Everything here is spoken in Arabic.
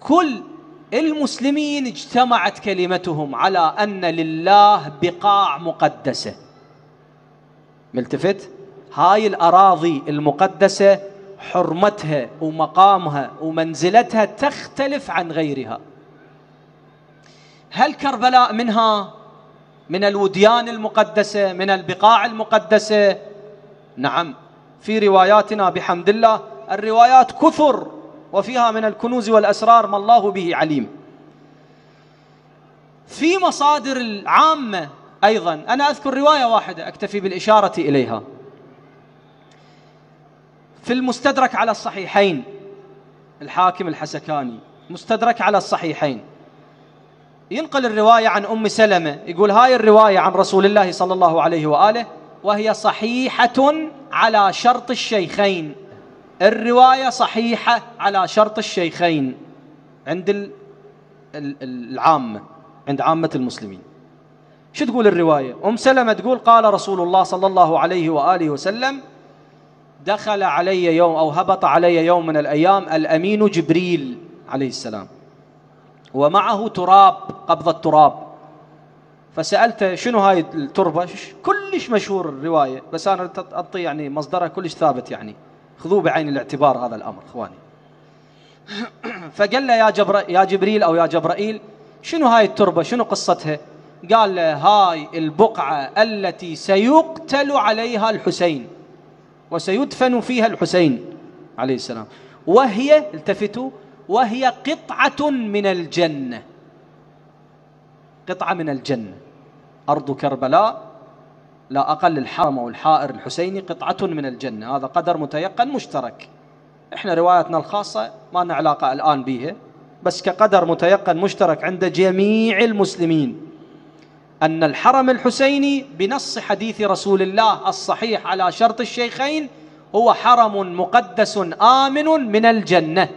كل المسلمين اجتمعت كلمتهم على أن لله بقاع مقدسة. ملتفت؟ هاي الأراضي المقدسة حرمتها ومقامها ومنزلتها تختلف عن غيرها. هل كربلاء منها؟ من الوديان المقدسة، من البقاع المقدسة؟ نعم، في رواياتنا بحمد الله الروايات كثر، وفيها من الكنوز والأسرار ما الله به عليم. في مصادر العامة أيضا، أنا أذكر رواية واحدة أكتفي بالإشارة إليها، في المستدرك على الصحيحين، الحاكم الحسكاني مستدرك على الصحيحين، ينقل الرواية عن أم سلمة، يقول هاي الرواية عن رسول الله صلى الله عليه وآله وهي صحيحة على شرط الشيخين. الرواية صحيحة على شرط الشيخين عند العامة، عند عامة المسلمين. شو تقول الرواية؟ أم سلمة تقول قال رسول الله صلى الله عليه وآله وسلم: دخل علي يوم أو هبط علي يوم من الأيام الأمين جبريل عليه السلام، ومعه تراب، قبضة تراب، فسألته شنو هاي التربة؟ كلش مشهور الرواية، بس أنا أعطي يعني مصدرها كلش ثابت، يعني خذوه بعين الاعتبار هذا الأمر إخواني. فقال له يا جبريل أو يا جبرائيل شنو هاي التربة، شنو قصتها؟ قال له هاي البقعة التي سيقتل عليها الحسين وسيدفن فيها الحسين عليه السلام، وهي، التفتوا، وهي قطعة من الجنة، قطعة من الجنة. أرض كربلاء لا أقل الحرم والحائر الحسيني قطعة من الجنة، هذا قدر متيقن مشترك. إحنا روايتنا الخاصة ما لنا علاقة الآن بها، بس كقدر متيقن مشترك عند جميع المسلمين أن الحرم الحسيني بنص حديث رسول الله الصحيح على شرط الشيخين هو حرم مقدس آمن من الجنة.